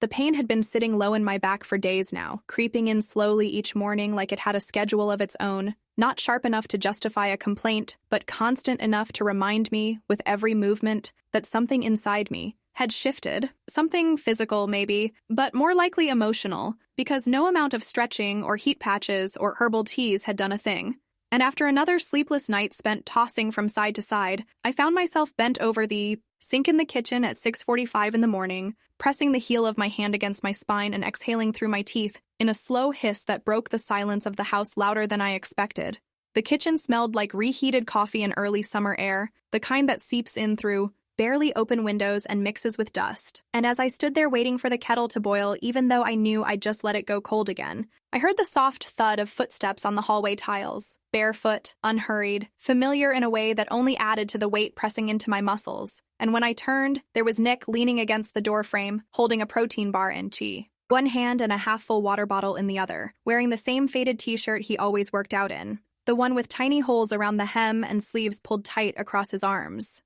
The pain had been sitting low in my back for days now, creeping in slowly each morning like it had a schedule of its own, not sharp enough to justify a complaint, but constant enough to remind me, with every movement, that something inside me had shifted. Something physical, maybe, but more likely emotional, because no amount of stretching or heat patches or herbal teas had done a thing. And after another sleepless night spent tossing from side to side, I found myself bent over the sink in the kitchen at 6:45 in the morning, pressing the heel of my hand against my spine and exhaling through my teeth in a slow hiss that broke the silence of the house louder than I expected. The kitchen smelled like reheated coffee and early summer air, the kind that seeps in through barely open windows and mixes with dust. And as I stood there waiting for the kettle to boil, even though I knew I'd just let it go cold again, I heard the soft thud of footsteps on the hallway tiles, barefoot, unhurried, familiar in a way that only added to the weight pressing into my muscles. And when I turned, there was Nick leaning against the doorframe, holding a protein bar and tea, one hand and a half-full water bottle in the other, wearing the same faded t-shirt he always worked out in, the one with tiny holes around the hem and sleeves pulled tight across his arms.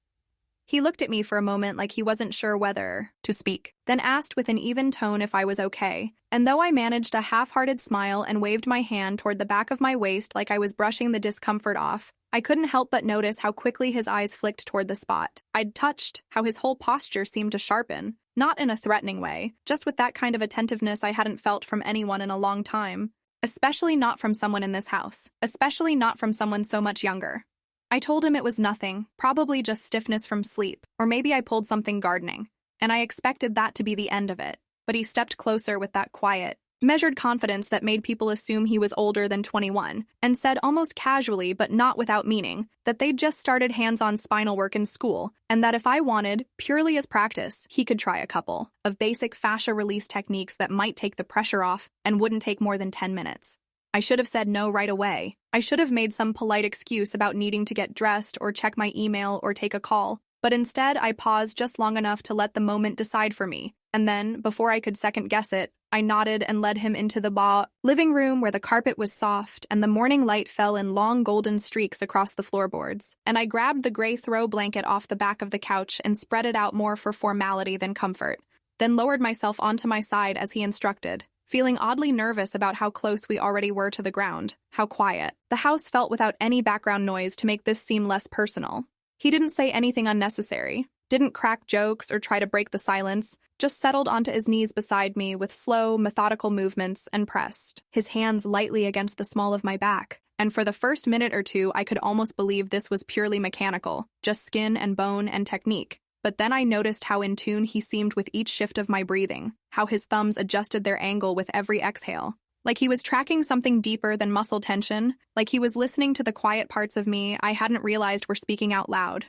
He looked at me for a moment like he wasn't sure whether to speak, then asked with an even tone if I was okay, and though I managed a half-hearted smile and waved my hand toward the back of my waist like I was brushing the discomfort off, I couldn't help but notice how quickly his eyes flicked toward the spot I'd touched, how his whole posture seemed to sharpen, not in a threatening way, just with that kind of attentiveness I hadn't felt from anyone in a long time, especially not from someone in this house, especially not from someone so much younger. I told him it was nothing, probably just stiffness from sleep, or maybe I pulled something gardening, and I expected that to be the end of it. But he stepped closer with that quiet, measured confidence that made people assume he was older than 21, and said almost casually but not without meaning that they'd just started hands-on spinal work in school, and that if I wanted, purely as practice, he could try a couple of basic fascia release techniques that might take the pressure off and wouldn't take more than 10 minutes. I should have said no right away. I should have made some polite excuse about needing to get dressed or check my email or take a call, but instead I paused just long enough to let the moment decide for me, and then, before I could second-guess it, I nodded and led him into the living room where the carpet was soft and the morning light fell in long golden streaks across the floorboards, and I grabbed the gray throw blanket off the back of the couch and spread it out more for formality than comfort, then lowered myself onto my side as he instructed, feeling oddly nervous about how close we already were to the ground, how quiet. The house felt without any background noise to make this seem less personal. He didn't say anything unnecessary, didn't crack jokes or try to break the silence, just settled onto his knees beside me with slow, methodical movements and pressed, his hands lightly against the small of my back. And for the first minute or two, I could almost believe this was purely mechanical, just skin and bone and technique. But then I noticed how in tune he seemed with each shift of my breathing, how his thumbs adjusted their angle with every exhale, like he was tracking something deeper than muscle tension, like he was listening to the quiet parts of me I hadn't realized were speaking out loud.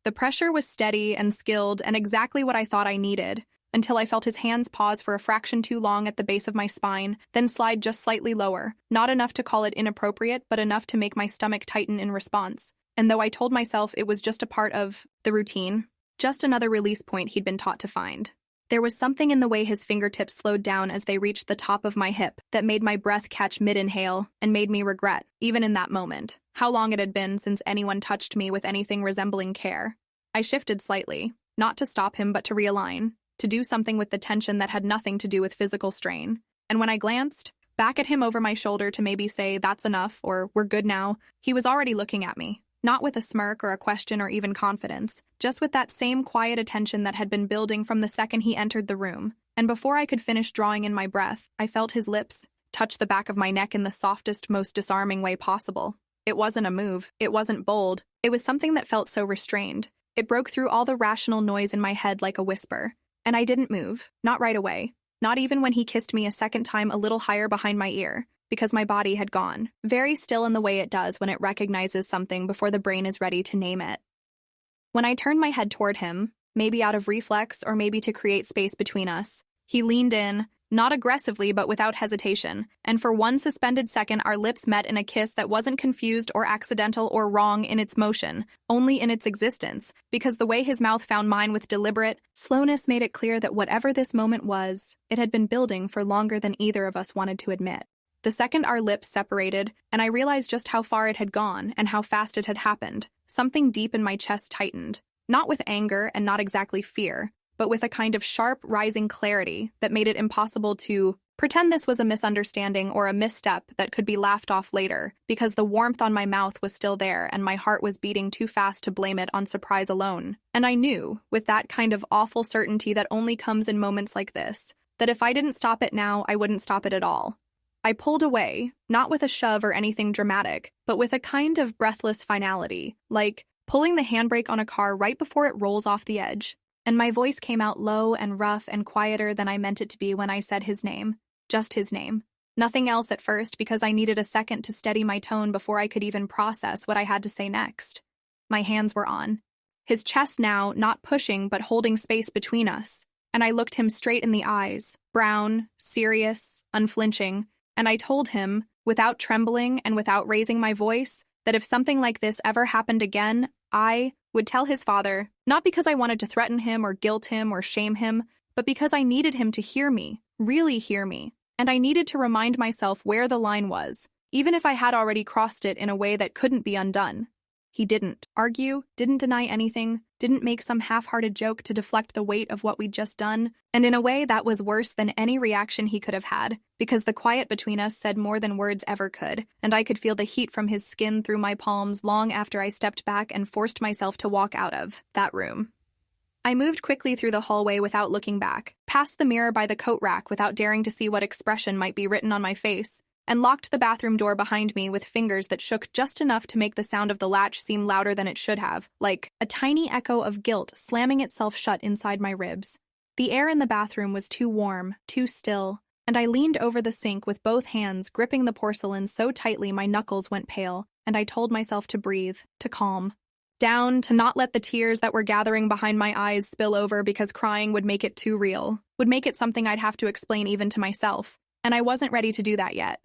The pressure was steady and skilled and exactly what I thought I needed, until I felt his hands pause for a fraction too long at the base of my spine, then slide just slightly lower, not enough to call it inappropriate, but enough to make my stomach tighten in response. And though I told myself it was just a part of the routine, just another release point he'd been taught to find, there was something in the way his fingertips slowed down as they reached the top of my hip that made my breath catch mid-inhale and made me regret, even in that moment, how long it had been since anyone touched me with anything resembling care. I shifted slightly, not to stop him but to realign, to do something with the tension that had nothing to do with physical strain. And when I glanced back at him over my shoulder to maybe say, "That's enough," or "We're good now," he was already looking at me, not with a smirk or a question or even confidence, just with that same quiet attention that had been building from the second he entered the room. And before I could finish drawing in my breath, I felt his lips touch the back of my neck in the softest, most disarming way possible. It wasn't a move, it wasn't bold, it was something that felt so restrained. It broke through all the rational noise in my head like a whisper. And I didn't move, not right away, not even when he kissed me a second time a little higher behind my ear, because my body had gone, very still in the way it does when it recognizes something before the brain is ready to name it. When I turned my head toward him, maybe out of reflex or maybe to create space between us, he leaned in, not aggressively but without hesitation, and for one suspended second our lips met in a kiss that wasn't confused or accidental or wrong in its motion, only in its existence, because the way his mouth found mine with deliberate slowness made it clear that whatever this moment was, it had been building for longer than either of us wanted to admit. The second our lips separated, and I realized just how far it had gone and how fast it had happened, something deep in my chest tightened, not with anger and not exactly fear, but with a kind of sharp, rising clarity that made it impossible to pretend this was a misunderstanding or a misstep that could be laughed off later, because the warmth on my mouth was still there and my heart was beating too fast to blame it on surprise alone. And I knew, with that kind of awful certainty that only comes in moments like this, that if I didn't stop it now, I wouldn't stop it at all. I pulled away, not with a shove or anything dramatic, but with a kind of breathless finality, like pulling the handbrake on a car right before it rolls off the edge. And my voice came out low and rough and quieter than I meant it to be when I said his name. Just his name. Nothing else at first, because I needed a second to steady my tone before I could even process what I had to say next. My hands were on his chest now, not pushing but holding space between us, and I looked him straight in the eyes, brown, serious, unflinching, and I told him, without trembling and without raising my voice, that if something like this ever happened again, I would tell his father, not because I wanted to threaten him or guilt him or shame him, but because I needed him to hear me, really hear me. And I needed to remind myself where the line was, even if I had already crossed it in a way that couldn't be undone. He didn't argue, didn't deny anything, didn't make some half-hearted joke to deflect the weight of what we'd just done, and in a way that was worse than any reaction he could have had, because the quiet between us said more than words ever could, and I could feel the heat from his skin through my palms long after I stepped back and forced myself to walk out of that room. I moved quickly through the hallway without looking back, past the mirror by the coat rack without daring to see what expression might be written on my face, and locked the bathroom door behind me with fingers that shook just enough to make the sound of the latch seem louder than it should have, like a tiny echo of guilt slamming itself shut inside my ribs. The air in the bathroom was too warm, too still, and I leaned over the sink with both hands gripping the porcelain so tightly my knuckles went pale, and I told myself to breathe, to calm. Down, to not let the tears that were gathering behind my eyes spill over because crying would make it too real, would make it something I'd have to explain even to myself, and I wasn't ready to do that yet.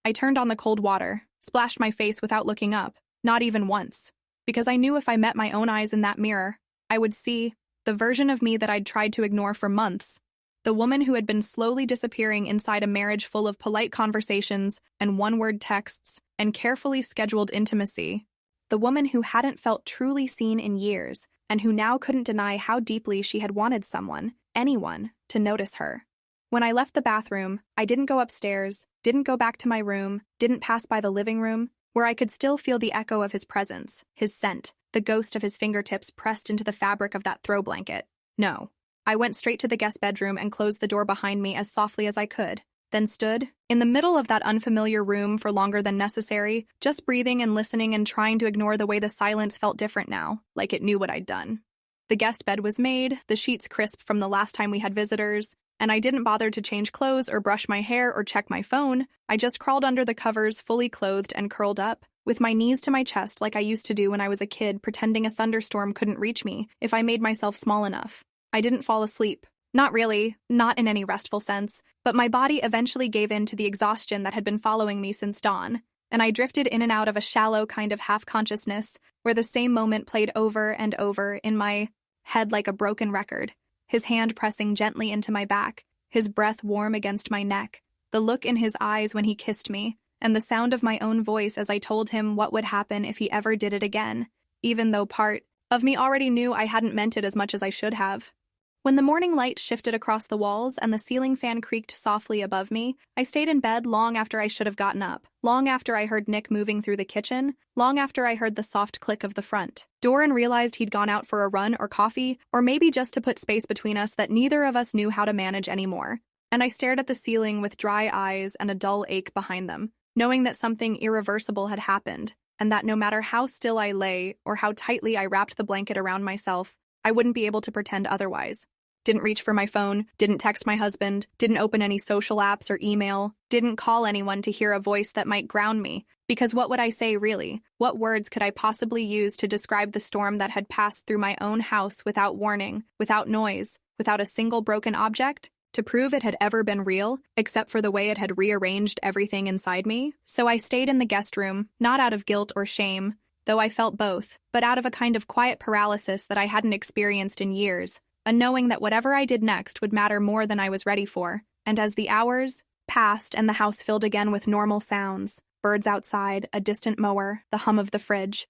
I turned on the cold water, splashed my face without looking up, not even once, because I knew if I met my own eyes in that mirror, I would see the version of me that I'd tried to ignore for months, the woman who had been slowly disappearing inside a marriage full of polite conversations and one-word texts and carefully scheduled intimacy. The woman who hadn't felt truly seen in years, and who now couldn't deny how deeply she had wanted someone, anyone, to notice her. When I left the bathroom, I didn't go upstairs, didn't go back to my room, didn't pass by the living room, where I could still feel the echo of his presence, his scent, the ghost of his fingertips pressed into the fabric of that throw blanket. No. I went straight to the guest bedroom and closed the door behind me as softly as I could, then stood in the middle of that unfamiliar room for longer than necessary, just breathing and listening and trying to ignore the way the silence felt different now, like it knew what I'd done. The guest bed was made, the sheets crisp from the last time we had visitors, and I didn't bother to change clothes or brush my hair or check my phone. I just crawled under the covers, fully clothed and curled up, with my knees to my chest like I used to do when I was a kid, pretending a thunderstorm couldn't reach me if I made myself small enough. I didn't fall asleep. Not really, not in any restful sense, but my body eventually gave in to the exhaustion that had been following me since dawn, and I drifted in and out of a shallow kind of half-consciousness where the same moment played over and over in my head like a broken record, his hand pressing gently into my back, his breath warm against my neck, the look in his eyes when he kissed me, and the sound of my own voice as I told him what would happen if he ever did it again, even though part of me already knew I hadn't meant it as much as I should have. When the morning light shifted across the walls and the ceiling fan creaked softly above me, I stayed in bed long after I should have gotten up, long after I heard Nick moving through the kitchen, long after I heard the soft click of the front door and realized he'd gone out for a run or coffee, or maybe just to put space between us that neither of us knew how to manage anymore. And I stared at the ceiling with dry eyes and a dull ache behind them, knowing that something irreversible had happened, and that no matter how still I lay or how tightly I wrapped the blanket around myself, I wouldn't be able to pretend otherwise. Didn't reach for my phone, didn't text my husband, didn't open any social apps or email, didn't call anyone to hear a voice that might ground me, because what would I say really? What words could I possibly use to describe the storm that had passed through my own house without warning, without noise, without a single broken object? To prove it had ever been real, except for the way it had rearranged everything inside me? So I stayed in the guest room, not out of guilt or shame, though I felt both, but out of a kind of quiet paralysis that I hadn't experienced in years, a knowing that whatever I did next would matter more than I was ready for. And as the hours passed and the house filled again with normal sounds, birds outside, a distant mower, the hum of the fridge,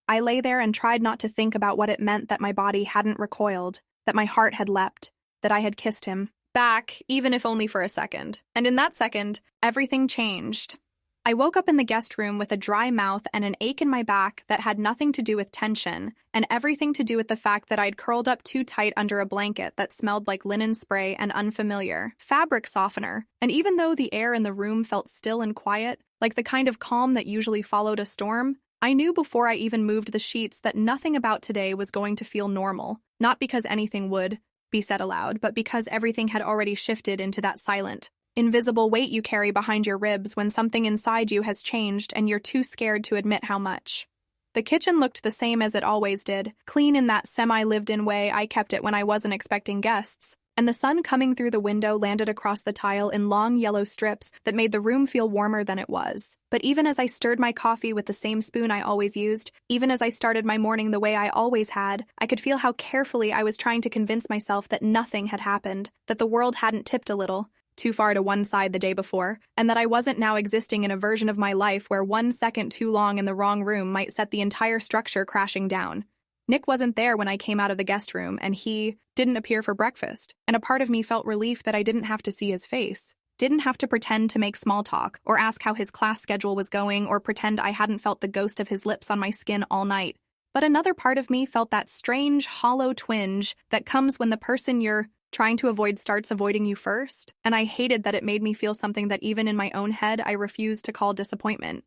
I lay there and tried not to think about what it meant that my body hadn't recoiled, that my heart had leapt, that I had kissed him. Back, even if only for a second. And in that second, everything changed. I woke up in the guest room with a dry mouth and an ache in my back that had nothing to do with tension, and everything to do with the fact that I'd curled up too tight under a blanket that smelled like linen spray and unfamiliar fabric softener. And even though the air in the room felt still and quiet, like the kind of calm that usually followed a storm, I knew before I even moved the sheets that nothing about today was going to feel normal, not because anything would be said aloud, but because everything had already shifted into that silent, invisible weight you carry behind your ribs when something inside you has changed and you're too scared to admit how much. The kitchen looked the same as it always did, clean in that semi-lived-in way I kept it when I wasn't expecting guests, and the sun coming through the window landed across the tile in long yellow strips that made the room feel warmer than it was. But even as I stirred my coffee with the same spoon I always used, even as I started my morning the way I always had, I could feel how carefully I was trying to convince myself that nothing had happened, that the world hadn't tipped a little too far to one side the day before, and that I wasn't now existing in a version of my life where 1 second too long in the wrong room might set the entire structure crashing down. Nick wasn't there when I came out of the guest room, and he didn't appear for breakfast, and a part of me felt relief that I didn't have to see his face, didn't have to pretend to make small talk, or ask how his class schedule was going, or pretend I hadn't felt the ghost of his lips on my skin all night. But another part of me felt that strange, hollow twinge that comes when the person you're trying to avoid starts avoiding you first, and I hated that it made me feel something that even in my own head I refused to call disappointment.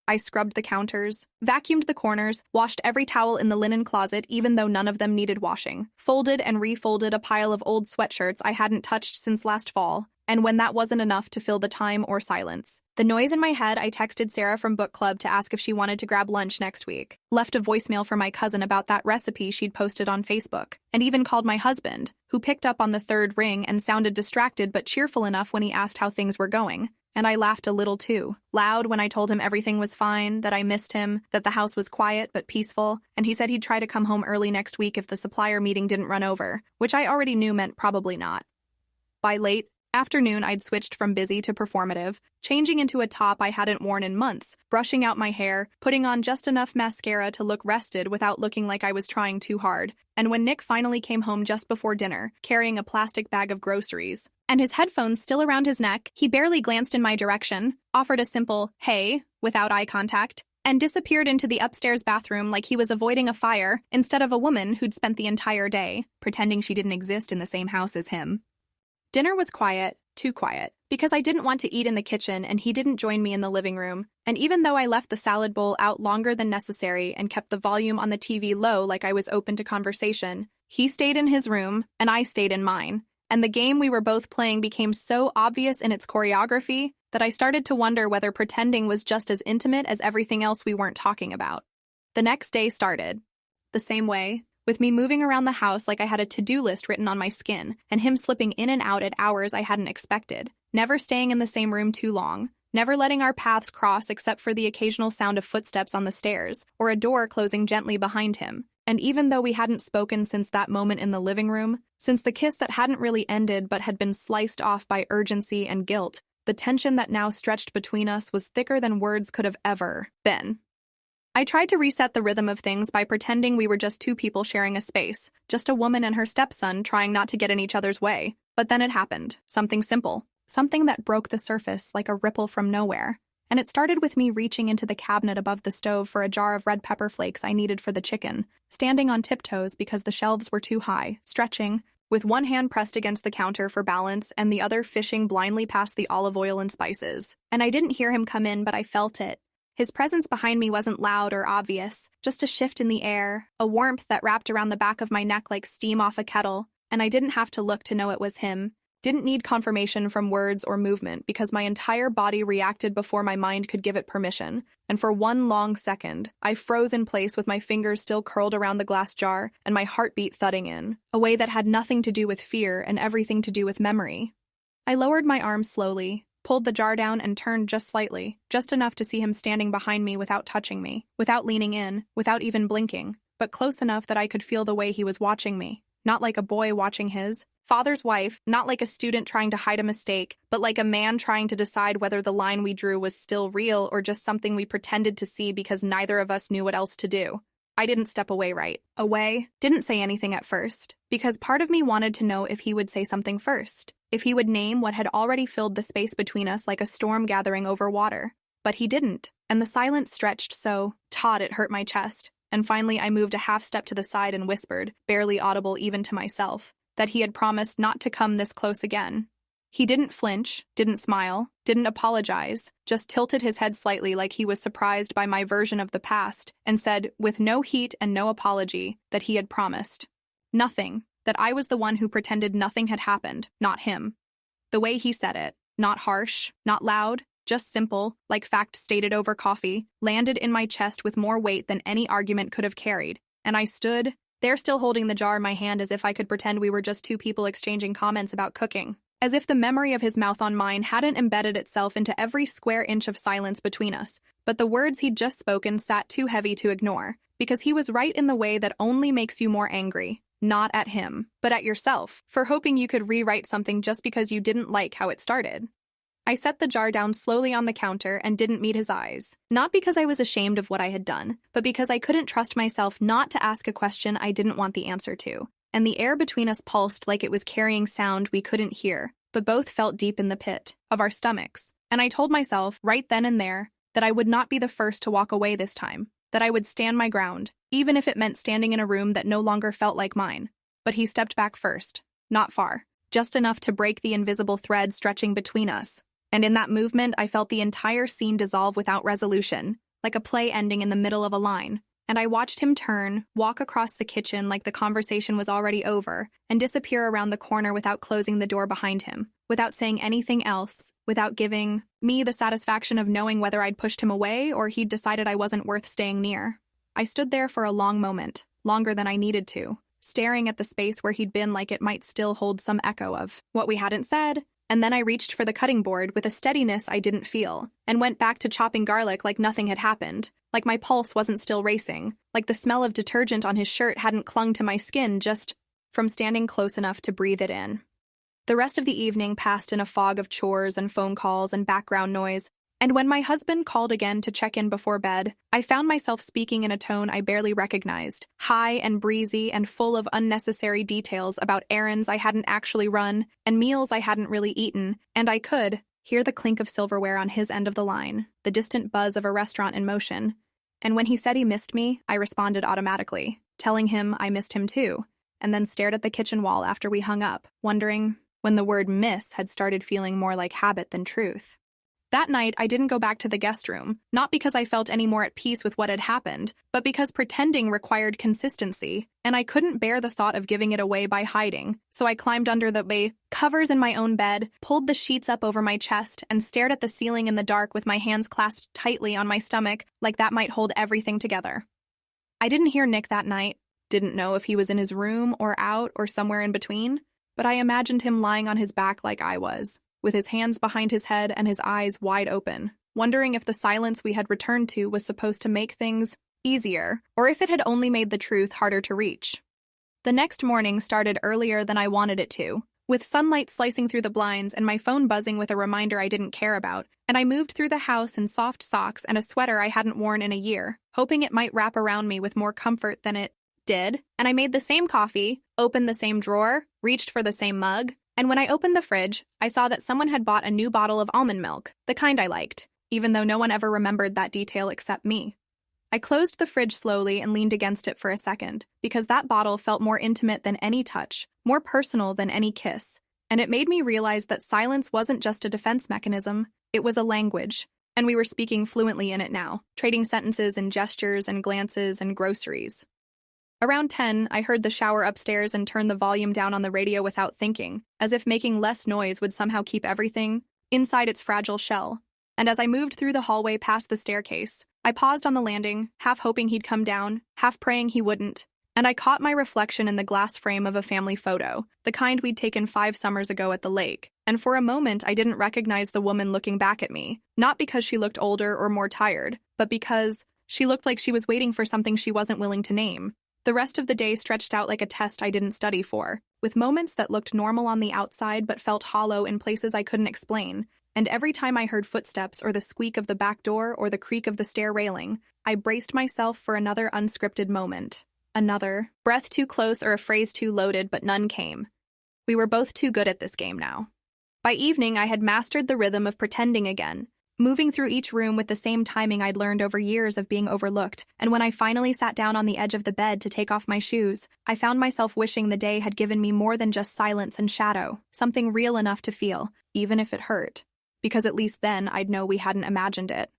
I scrubbed the counters, vacuumed the corners, washed every towel in the linen closet even though none of them needed washing, folded and refolded a pile of old sweatshirts I hadn't touched since last fall, and when that wasn't enough to fill the time or silence. The noise in my head, I texted Sarah from book club to ask if she wanted to grab lunch next week, left a voicemail for my cousin about that recipe she'd posted on Facebook, and even called my husband, who picked up on the third ring and sounded distracted but cheerful enough when he asked how things were going. And I laughed a little too, loud when I told him everything was fine, that I missed him, that the house was quiet but peaceful, and he said he'd try to come home early next week if the supplier meeting didn't run over, which I already knew meant probably not. By late afternoon, I'd switched from busy to performative, changing into a top I hadn't worn in months, brushing out my hair, putting on just enough mascara to look rested without looking like I was trying too hard. And when Nick finally came home just before dinner, carrying a plastic bag of groceries, and his headphones still around his neck, he barely glanced in my direction, offered a simple, "Hey," without eye contact, and disappeared into the upstairs bathroom like he was avoiding a fire instead of a woman who'd spent the entire day pretending she didn't exist in the same house as him. Dinner was quiet, too quiet, because I didn't want to eat in the kitchen and he didn't join me in the living room, and even though I left the salad bowl out longer than necessary and kept the volume on the TV low like I was open to conversation, he stayed in his room and I stayed in mine, and the game we were both playing became so obvious in its choreography that I started to wonder whether pretending was just as intimate as everything else we weren't talking about. The next day started the same way, with me moving around the house like I had a to-do list written on my skin, and him slipping in and out at hours I hadn't expected, never staying in the same room too long, never letting our paths cross except for the occasional sound of footsteps on the stairs, or a door closing gently behind him. And even though we hadn't spoken since that moment in the living room, since the kiss that hadn't really ended but had been sliced off by urgency and guilt, the tension that now stretched between us was thicker than words could have ever been. I tried to reset the rhythm of things by pretending we were just two people sharing a space, just a woman and her stepson trying not to get in each other's way. But then it happened, something simple, something that broke the surface like a ripple from nowhere. And it started with me reaching into the cabinet above the stove for a jar of red pepper flakes I needed for the chicken, standing on tiptoes because the shelves were too high, stretching, with one hand pressed against the counter for balance and the other fishing blindly past the olive oil and spices. And I didn't hear him come in, but I felt it. His presence behind me wasn't loud or obvious, just a shift in the air, a warmth that wrapped around the back of my neck like steam off a kettle, and I didn't have to look to know it was him. Didn't need confirmation from words or movement because my entire body reacted before my mind could give it permission, and for one long second, I froze in place with my fingers still curled around the glass jar and my heartbeat thudding in, a way that had nothing to do with fear and everything to do with memory. I lowered my arm slowly, pulled the jar down and turned just slightly, just enough to see him standing behind me without touching me, without leaning in, without even blinking, but close enough that I could feel the way he was watching me, not like a boy watching his father's wife, not like a student trying to hide a mistake, but like a man trying to decide whether the line we drew was still real or just something we pretended to see because neither of us knew what else to do. I didn't step away right away, didn't say anything at first, because part of me wanted to know if he would say something first, if he would name what had already filled the space between us like a storm gathering over water. But he didn't, and the silence stretched so taut it hurt my chest, and finally I moved a half step to the side and whispered, barely audible even to myself, that he had promised not to come this close again. He didn't flinch, didn't smile, didn't apologize, just tilted his head slightly like he was surprised by my version of the past, and said, with no heat and no apology, that he had promised. Nothing, that I was the one who pretended nothing had happened, not him. The way he said it, not harsh, not loud, just simple, like fact stated over coffee, landed in my chest with more weight than any argument could have carried, and I stood there still holding the jar in my hand as if I could pretend we were just two people exchanging comments about cooking. As if the memory of his mouth on mine hadn't embedded itself into every square inch of silence between us, but the words he'd just spoken sat too heavy to ignore, because he was right in the way that only makes you more angry, not at him, but at yourself, for hoping you could rewrite something just because you didn't like how it started. I set the jar down slowly on the counter and didn't meet his eyes, not because I was ashamed of what I had done, but because I couldn't trust myself not to ask a question I didn't want the answer to. And the air between us pulsed like it was carrying sound we couldn't hear, but both felt deep in the pit of our stomachs. And I told myself, right then and there, that I would not be the first to walk away this time, that I would stand my ground, even if it meant standing in a room that no longer felt like mine. But he stepped back first, not far, just enough to break the invisible thread stretching between us. And in that movement, I felt the entire scene dissolve without resolution, like a play ending in the middle of a line. And I watched him turn, walk across the kitchen like the conversation was already over, and disappear around the corner without closing the door behind him, without saying anything else, without giving me the satisfaction of knowing whether I'd pushed him away or he'd decided I wasn't worth staying near. I stood there for a long moment, longer than I needed to, staring at the space where he'd been like it might still hold some echo of what we hadn't said, and then I reached for the cutting board with a steadiness I didn't feel, and went back to chopping garlic like nothing had happened, like my pulse wasn't still racing, like the smell of detergent on his shirt hadn't clung to my skin just from standing close enough to breathe it in. The rest of the evening passed in a fog of chores and phone calls and background noise, and when my husband called again to check in before bed, I found myself speaking in a tone I barely recognized, high and breezy and full of unnecessary details about errands I hadn't actually run and meals I hadn't really eaten, and I could hear the clink of silverware on his end of the line, the distant buzz of a restaurant in motion. And when he said he missed me, I responded automatically, telling him I missed him too, and then stared at the kitchen wall after we hung up, wondering when the word miss had started feeling more like habit than truth. That night, I didn't go back to the guest room, not because I felt any more at peace with what had happened, but because pretending required consistency, and I couldn't bear the thought of giving it away by hiding, so I climbed under the covers in my own bed, pulled the sheets up over my chest, and stared at the ceiling in the dark with my hands clasped tightly on my stomach, like that might hold everything together. I didn't hear Nick that night, didn't know if he was in his room or out or somewhere in between, but I imagined him lying on his back like I was, with his hands behind his head and his eyes wide open, wondering if the silence we had returned to was supposed to make things easier, or if it had only made the truth harder to reach. The next morning started earlier than I wanted it to, with sunlight slicing through the blinds and my phone buzzing with a reminder I didn't care about, and I moved through the house in soft socks and a sweater I hadn't worn in a year, hoping it might wrap around me with more comfort than it did, and I made the same coffee, opened the same drawer, reached for the same mug, and when I opened the fridge, I saw that someone had bought a new bottle of almond milk, the kind I liked, even though no one ever remembered that detail except me. I closed the fridge slowly and leaned against it for a second, because that bottle felt more intimate than any touch, more personal than any kiss, and it made me realize that silence wasn't just a defense mechanism, it was a language, and we were speaking fluently in it now, trading sentences and gestures and glances and groceries. Around 10, I heard the shower upstairs and turned the volume down on the radio without thinking, as if making less noise would somehow keep everything inside its fragile shell. And as I moved through the hallway past the staircase, I paused on the landing, half hoping he'd come down, half praying he wouldn't, and I caught my reflection in the glass frame of a family photo, the kind we'd taken 5 summers ago at the lake, and for a moment I didn't recognize the woman looking back at me, not because she looked older or more tired, but because she looked like she was waiting for something she wasn't willing to name. The rest of the day stretched out like a test I didn't study for, with moments that looked normal on the outside but felt hollow in places I couldn't explain, and every time I heard footsteps or the squeak of the back door or the creak of the stair railing, I braced myself for another unscripted moment. Another breath too close or a phrase too loaded, but none came. We were both too good at this game now. By evening, I had mastered the rhythm of pretending again, moving through each room with the same timing I'd learned over years of being overlooked, and when I finally sat down on the edge of the bed to take off my shoes, I found myself wishing the day had given me more than just silence and shadow, something real enough to feel, even if it hurt. Because at least then I'd know we hadn't imagined it.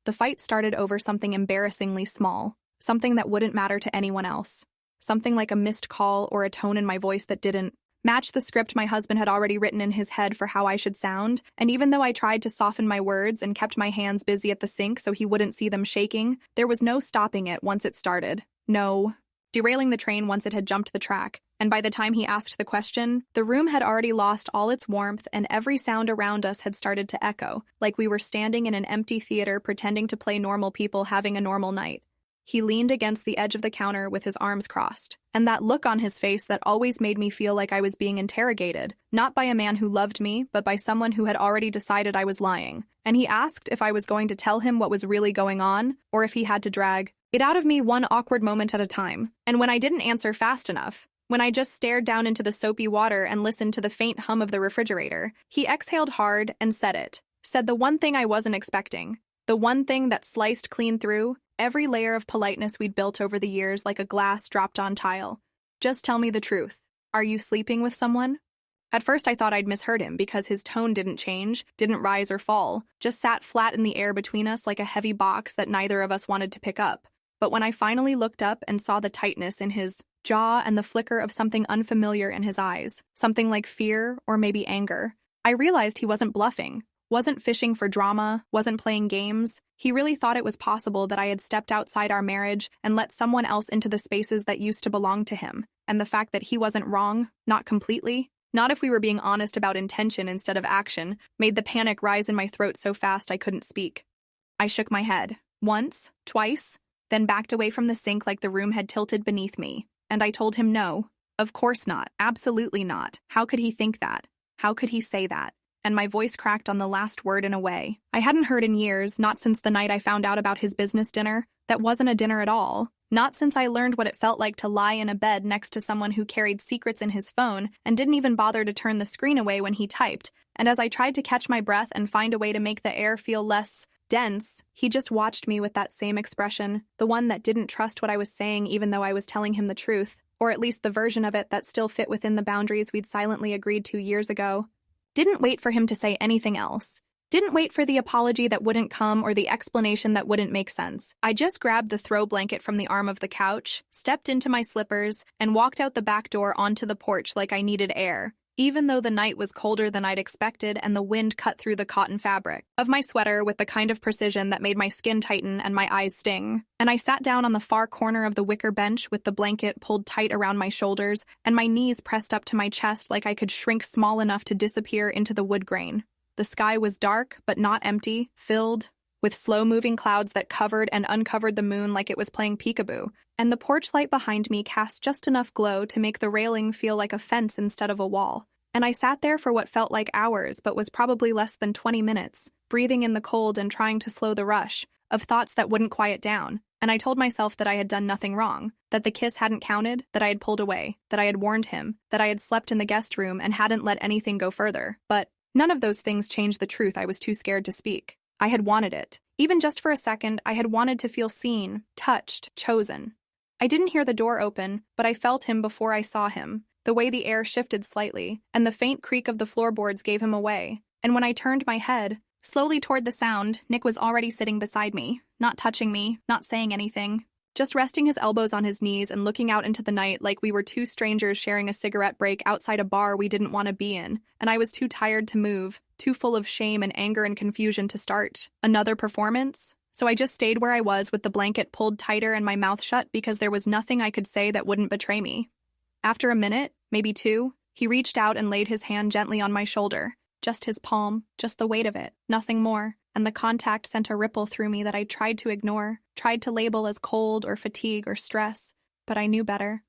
The fight started over something embarrassingly small, something that wouldn't matter to anyone else. Something like a missed call or a tone in my voice that didn't match the script my husband had already written in his head for how I should sound, and even though I tried to soften my words and kept my hands busy at the sink so he wouldn't see them shaking, there was no stopping it once it started. No derailing the train once it had jumped the track, and by the time he asked the question, the room had already lost all its warmth and every sound around us had started to echo, like we were standing in an empty theater pretending to play normal people having a normal night. He leaned against the edge of the counter with his arms crossed, and that look on his face that always made me feel like I was being interrogated, not by a man who loved me, but by someone who had already decided I was lying. And he asked if I was going to tell him what was really going on, or if he had to drag it out of me one awkward moment at a time. And when I didn't answer fast enough, when I just stared down into the soapy water and listened to the faint hum of the refrigerator, he exhaled hard and said the one thing I wasn't expecting, the one thing that sliced clean through every layer of politeness we'd built over the years like a glass dropped on tile. Just tell me the truth. Are you sleeping with someone? At first I thought I'd misheard him because his tone didn't change, didn't rise or fall, just sat flat in the air between us like a heavy box that neither of us wanted to pick up. But when I finally looked up and saw the tightness in his jaw and the flicker of something unfamiliar in his eyes, something like fear or maybe anger, I realized he wasn't bluffing. Wasn't fishing for drama, wasn't playing games. He really thought it was possible that I had stepped outside our marriage and let someone else into the spaces that used to belong to him. And the fact that he wasn't wrong, not completely, not if we were being honest about intention instead of action, made the panic rise in my throat so fast I couldn't speak. I shook my head. Once, twice, then backed away from the sink like the room had tilted beneath me. And I told him no. Of course not. Absolutely not. How could he think that? How could he say that? And my voice cracked on the last word in a way I hadn't heard in years, not since the night I found out about his business dinner. That wasn't a dinner at all. Not since I learned what it felt like to lie in a bed next to someone who carried secrets in his phone and didn't even bother to turn the screen away when he typed. And as I tried to catch my breath and find a way to make the air feel less dense, he just watched me with that same expression, the one that didn't trust what I was saying even though I was telling him the truth, or at least the version of it that still fit within the boundaries we'd silently agreed to years ago. Didn't wait for him to say anything else. Didn't wait for the apology that wouldn't come or the explanation that wouldn't make sense. I just grabbed the throw blanket from the arm of the couch, stepped into my slippers, and walked out the back door onto the porch like I needed air, even though the night was colder than I'd expected and the wind cut through the cotton fabric of my sweater with the kind of precision that made my skin tighten and my eyes sting. And I sat down on the far corner of the wicker bench with the blanket pulled tight around my shoulders and my knees pressed up to my chest like I could shrink small enough to disappear into the wood grain. The sky was dark, but not empty, filled with slow-moving clouds that covered and uncovered the moon like it was playing peekaboo, and the porch light behind me cast just enough glow to make the railing feel like a fence instead of a wall. And I sat there for what felt like hours but was probably less than 20 minutes, breathing in the cold and trying to slow the rush of thoughts that wouldn't quiet down. And I told myself that I had done nothing wrong, that the kiss hadn't counted, that I had pulled away, that I had warned him, that I had slept in the guest room and hadn't let anything go further. But none of those things changed the truth. I was too scared to speak. I had wanted it. Even just for a second, I had wanted to feel seen, touched, chosen. I didn't hear the door open, but I felt him before I saw him, the way the air shifted slightly, and the faint creak of the floorboards gave him away. And when I turned my head, slowly toward the sound, Nick was already sitting beside me, not touching me, not saying anything, just resting his elbows on his knees and looking out into the night like we were two strangers sharing a cigarette break outside a bar we didn't want to be in, and I was too tired to move, too full of shame and anger and confusion to start another performance. So I just stayed where I was with the blanket pulled tighter and my mouth shut because there was nothing I could say that wouldn't betray me. After a minute, maybe two, he reached out and laid his hand gently on my shoulder. Just his palm, just the weight of it, nothing more. And the contact sent a ripple through me that I tried to ignore, tried to label as cold or fatigue or stress. But I knew better.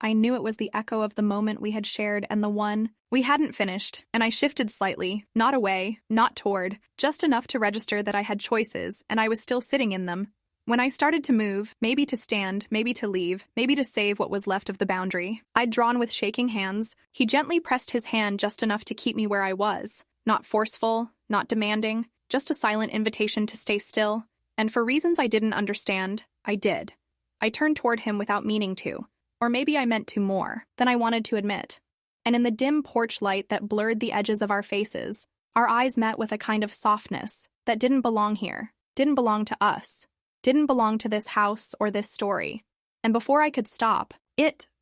I knew it was the echo of the moment we had shared and the one We hadn't finished, and I shifted slightly, not away, not toward, just enough to register that I had choices, and I was still sitting in them. When I started to move, maybe to stand, maybe to leave, maybe to save what was left of the boundary, I'd drawn with shaking hands. He gently pressed his hand just enough to keep me where I was. Not forceful, not demanding, just a silent invitation to stay still. And for reasons I didn't understand, I did. I turned toward him without meaning to, or maybe I meant to more than I wanted to admit. And in the dim porch light that blurred the edges of our faces, our eyes met with a kind of softness that didn't belong here, didn't belong to us, didn't belong to this house or this story. And before I could stop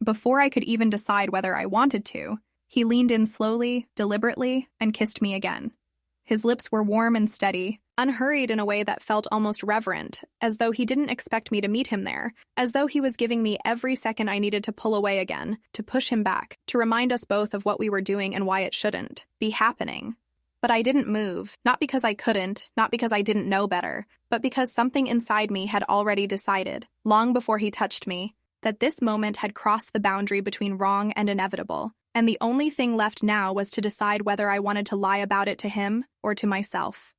before I could even decide whether I wanted to, he leaned in slowly, deliberately, and kissed me again. His lips were warm and steady, unhurried in a way that felt almost reverent, as though he didn't expect me to meet him there, as though he was giving me every second I needed to pull away again, to push him back, to remind us both of what we were doing and why it shouldn't be happening. But I didn't move, not because I couldn't, not because I didn't know better, but because something inside me had already decided, long before he touched me, that this moment had crossed the boundary between wrong and inevitable, and the only thing left now was to decide whether I wanted to lie about it to him or to myself.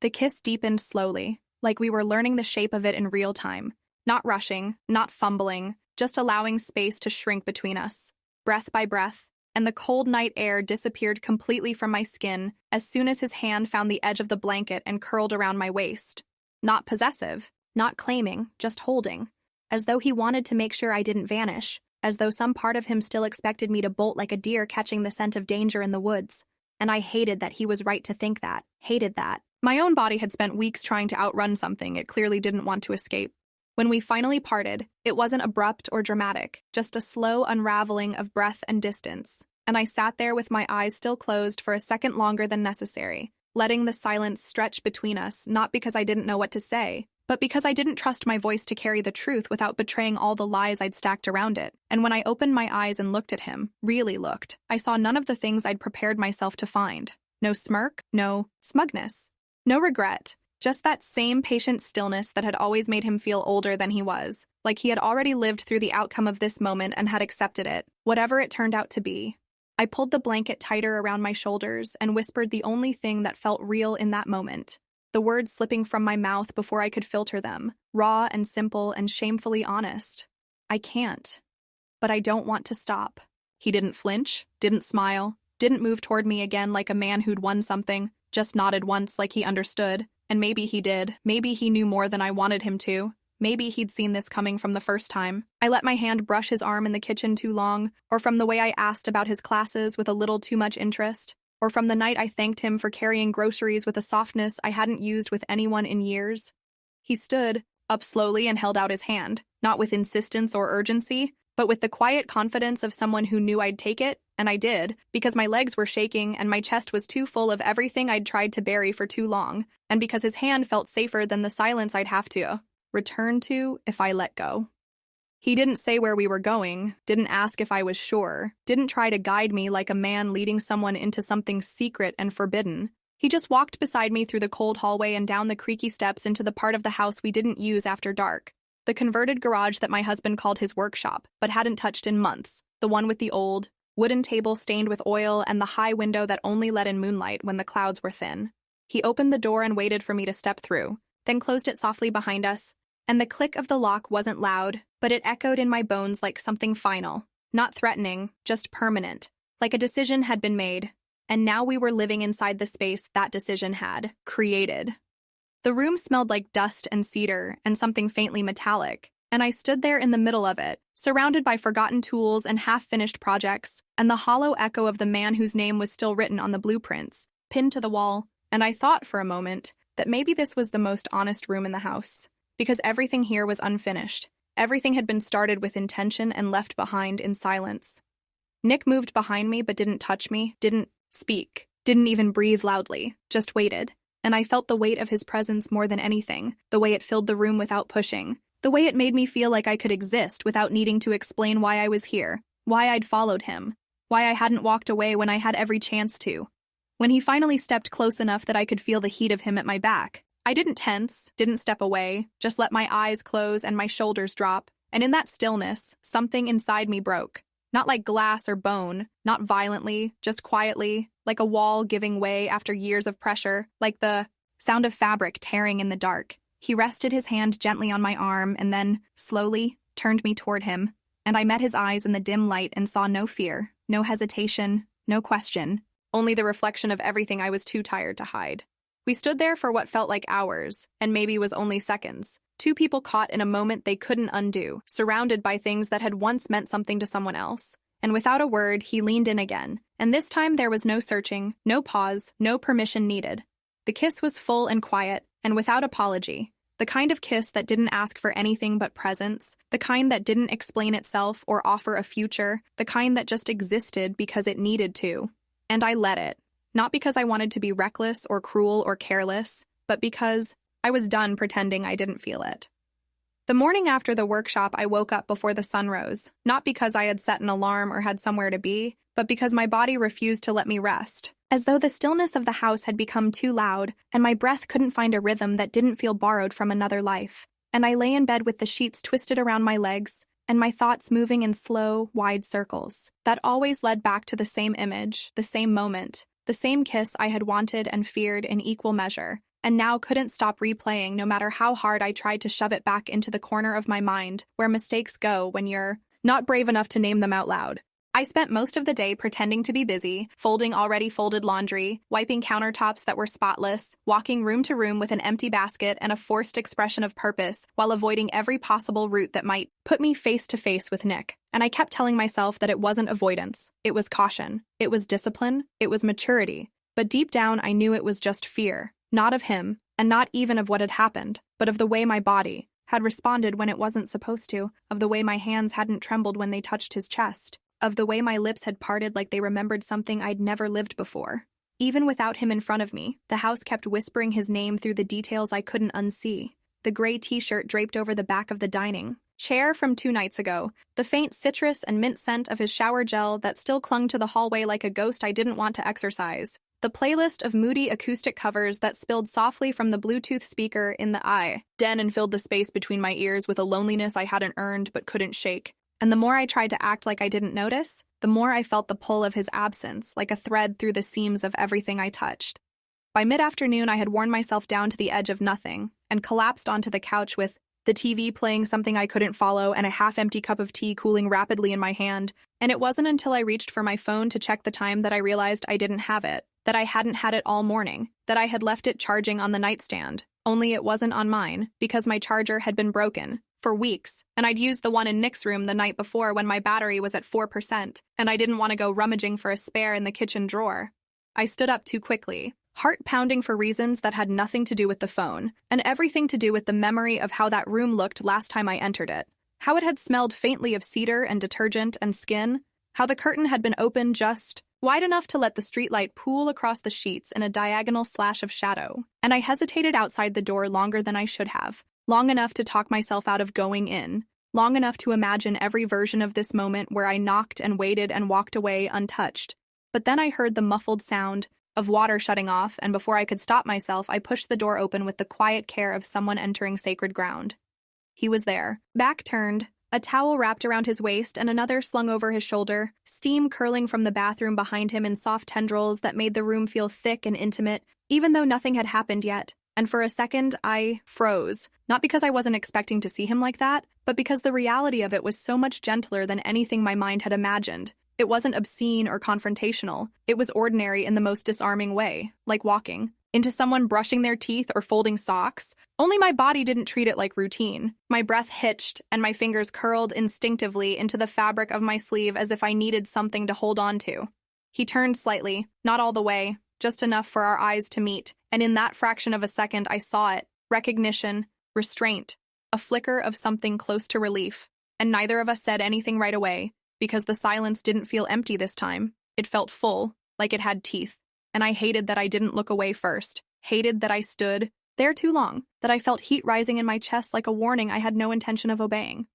The kiss deepened slowly, like we were learning the shape of it in real time, not rushing, not fumbling, just allowing space to shrink between us, breath by breath, and the cold night air disappeared completely from my skin as soon as his hand found the edge of the blanket and curled around my waist. Not possessive, not claiming, just holding, as though he wanted to make sure I didn't vanish, as though some part of him still expected me to bolt like a deer catching the scent of danger in the woods. And I hated that he was right to think that, hated that. My own body had spent weeks trying to outrun something it clearly didn't want to escape. When we finally parted, it wasn't abrupt or dramatic, just a slow unraveling of breath and distance. And I sat there with my eyes still closed for a second longer than necessary, letting the silence stretch between us, not because I didn't know what to say, but because I didn't trust my voice to carry the truth without betraying all the lies I'd stacked around it. And when I opened my eyes and looked at him, really looked, I saw none of the things I'd prepared myself to find. No smirk, no smugness, no regret, just that same patient stillness that had always made him feel older than he was, like he had already lived through the outcome of this moment and had accepted it, whatever it turned out to be. I pulled the blanket tighter around my shoulders and whispered the only thing that felt real in that moment, the words slipping from my mouth before I could filter them, raw and simple and shamefully honest. I can't. But I don't want to stop. He didn't flinch, didn't smile, didn't move toward me again like a man who'd won something, just nodded once like he understood. And maybe he did. Maybe he knew more than I wanted him to. Maybe he'd seen this coming from the first time. I let my hand brush his arm in the kitchen too long, or from the way I asked about his classes with a little too much interest, or from the night I thanked him for carrying groceries with a softness I hadn't used with anyone in years. He stood up slowly and held out his hand, not with insistence or urgency, but with the quiet confidence of someone who knew I'd take it, and I did, because my legs were shaking and my chest was too full of everything I'd tried to bury for too long, and because his hand felt safer than the silence I'd have to return to if I let go. He didn't say where we were going, didn't ask if I was sure, didn't try to guide me like a man leading someone into something secret and forbidden. He just walked beside me through the cold hallway and down the creaky steps into the part of the house we didn't use after dark, the converted garage that my husband called his workshop, but hadn't touched in months, the one with the old wooden table stained with oil and the high window that only let in moonlight when the clouds were thin. He opened the door and waited for me to step through, then closed it softly behind us, and the click of the lock wasn't loud, but it echoed in my bones like something final, not threatening, just permanent, like a decision had been made, and now we were living inside the space that decision had created. The room smelled like dust and cedar and something faintly metallic, and I stood there in the middle of it, surrounded by forgotten tools and half-finished projects, and the hollow echo of the man whose name was still written on the blueprints, pinned to the wall, and I thought for a moment that maybe this was the most honest room in the house, because everything here was unfinished. Everything had been started with intention and left behind in silence. Nick moved behind me but didn't touch me, didn't speak, didn't even breathe loudly, just waited. And I felt the weight of his presence more than anything, the way it filled the room without pushing, the way it made me feel like I could exist without needing to explain why I was here, why I'd followed him, why I hadn't walked away when I had every chance to. When he finally stepped close enough that I could feel the heat of him at my back, I didn't tense, didn't step away, just let my eyes close and my shoulders drop, and in that stillness, something inside me broke. Not like glass or bone, not violently, just quietly, like a wall giving way after years of pressure, like the sound of fabric tearing in the dark. He rested his hand gently on my arm and then, slowly, turned me toward him, and I met his eyes in the dim light and saw no fear, no hesitation, no question, only the reflection of everything I was too tired to hide. We stood there for what felt like hours, and maybe was only seconds. Two people caught in a moment they couldn't undo, surrounded by things that had once meant something to someone else. And without a word, he leaned in again, and this time there was no searching, no pause, no permission needed. The kiss was full and quiet, and without apology. The kind of kiss that didn't ask for anything but presence, the kind that didn't explain itself or offer a future, the kind that just existed because it needed to. And I let it. Not because I wanted to be reckless or cruel or careless, but because I was done pretending I didn't feel it. The morning after the workshop, I woke up before the sun rose, not because I had set an alarm or had somewhere to be, but because my body refused to let me rest, as though the stillness of the house had become too loud, and my breath couldn't find a rhythm that didn't feel borrowed from another life. And I lay in bed with the sheets twisted around my legs, and my thoughts moving in slow, wide circles, that always led back to the same image, the same moment, the same kiss I had wanted and feared in equal measure, and now couldn't stop replaying no matter how hard I tried to shove it back into the corner of my mind, where mistakes go when you're not brave enough to name them out loud. I spent most of the day pretending to be busy, folding already folded laundry, wiping countertops that were spotless, walking room to room with an empty basket and a forced expression of purpose, while avoiding every possible route that might put me face to face with Nick. And I kept telling myself that it wasn't avoidance, it was caution, it was discipline, it was maturity. But deep down I knew it was just fear. Not of him, and not even of what had happened, but of the way my body had responded when it wasn't supposed to, of the way my hands hadn't trembled when they touched his chest, of the way my lips had parted like they remembered something I'd never lived before. Even without him in front of me, the house kept whispering his name through the details I couldn't unsee. The gray t-shirt draped over the back of the dining chair from 2 nights ago, the faint citrus and mint scent of his shower gel that still clung to the hallway like a ghost I didn't want to exorcise. The playlist of moody acoustic covers that spilled softly from the Bluetooth speaker in the den and filled the space between my ears with a loneliness I hadn't earned but couldn't shake. And the more I tried to act like I didn't notice, the more I felt the pull of his absence, like a thread through the seams of everything I touched. By mid-afternoon, I had worn myself down to the edge of nothing and collapsed onto the couch with the TV playing something I couldn't follow and a half-empty cup of tea cooling rapidly in my hand. And it wasn't until I reached for my phone to check the time that I realized I didn't have it, that I hadn't had it all morning, that I had left it charging on the nightstand, only it wasn't on mine, because my charger had been broken, for weeks, and I'd used the one in Nick's room the night before when my battery was at 4%, and I didn't want to go rummaging for a spare in the kitchen drawer. I stood up too quickly, heart pounding for reasons that had nothing to do with the phone, and everything to do with the memory of how that room looked last time I entered it, how it had smelled faintly of cedar and detergent and skin, how the curtain had been open just wide enough to let the streetlight pool across the sheets in a diagonal slash of shadow, and I hesitated outside the door longer than I should have, long enough to talk myself out of going in, long enough to imagine every version of this moment where I knocked and waited and walked away untouched. But then I heard the muffled sound of water shutting off, and before I could stop myself, I pushed the door open with the quiet care of someone entering sacred ground. He was there, back turned, a towel wrapped around his waist and another slung over his shoulder, steam curling from the bathroom behind him in soft tendrils that made the room feel thick and intimate, even though nothing had happened yet. And for a second, I froze, not because I wasn't expecting to see him like that, but because the reality of it was so much gentler than anything my mind had imagined. It wasn't obscene or confrontational. It was ordinary in the most disarming way, like walking into someone brushing their teeth or folding socks, only my body didn't treat it like routine. My breath hitched, and my fingers curled instinctively into the fabric of my sleeve as if I needed something to hold on to. He turned slightly, not all the way, just enough for our eyes to meet, and in that fraction of a second I saw it, recognition, restraint, a flicker of something close to relief, and neither of us said anything right away, because the silence didn't feel empty this time. It felt full, like it had teeth. And I hated that I didn't look away first, hated that I stood there too long, that I felt heat rising in my chest like a warning I had no intention of obeying.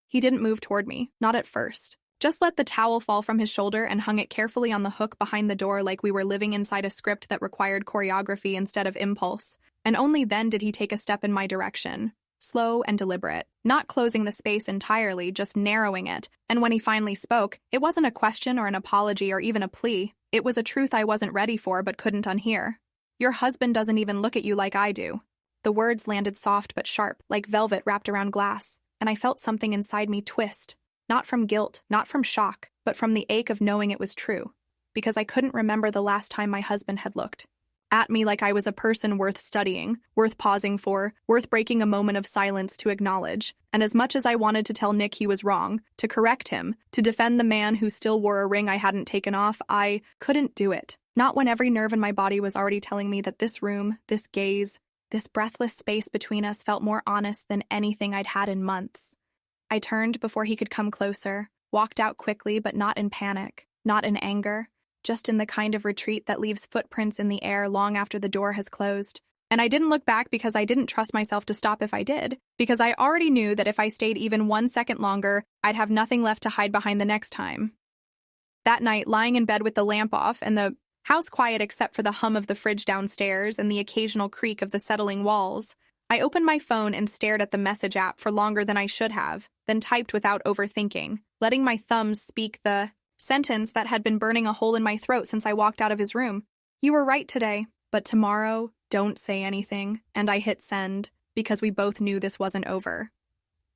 He didn't move toward me, not at first. Just let the towel fall from his shoulder and hung it carefully on the hook behind the door like we were living inside a script that required choreography instead of impulse. And only then did he take a step in my direction, slow and deliberate, not closing the space entirely, just narrowing it. And when he finally spoke, it wasn't a question or an apology or even a plea. It was a truth I wasn't ready for but couldn't unhear. Your husband doesn't even look at you like I do. The words landed soft but sharp, like velvet wrapped around glass, and I felt something inside me twist. Not from guilt, not from shock, but from the ache of knowing it was true. Because I couldn't remember the last time my husband had looked at me like I was a person worth studying, worth pausing for, worth breaking a moment of silence to acknowledge. And as much as I wanted to tell Nick he was wrong, to correct him, to defend the man who still wore a ring I hadn't taken off, I couldn't do it. Not when every nerve in my body was already telling me that this room, this gaze, this breathless space between us felt more honest than anything I'd had in months. I turned before he could come closer, walked out quickly but not in panic, not in anger, just in the kind of retreat that leaves footprints in the air long after the door has closed. And I didn't look back because I didn't trust myself to stop if I did, because I already knew that if I stayed even 1 second longer, I'd have nothing left to hide behind the next time. That night, lying in bed with the lamp off and the house quiet except for the hum of the fridge downstairs and the occasional creak of the settling walls, I opened my phone and stared at the message app for longer than I should have, then typed without overthinking, letting my thumbs speak the sentence that had been burning a hole in my throat since I walked out of his room. You were right today, but tomorrow, don't say anything. And I hit send, because we both knew this wasn't over.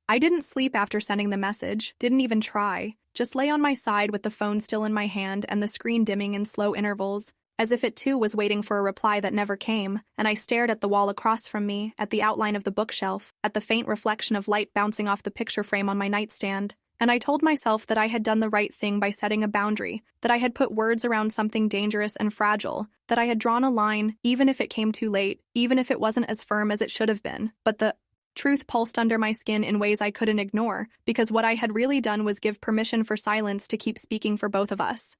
I didn't sleep after sending the message, didn't even try, just lay on my side with the phone still in my hand and the screen dimming in slow intervals, as if it too was waiting for a reply that never came, and I stared at the wall across from me, at the outline of the bookshelf, at the faint reflection of light bouncing off the picture frame on my nightstand. And I told myself that I had done the right thing by setting a boundary, that I had put words around something dangerous and fragile, that I had drawn a line, even if it came too late, even if it wasn't as firm as it should have been. But the truth pulsed under my skin in ways I couldn't ignore, because what I had really done was give permission for silence to keep speaking for both of us.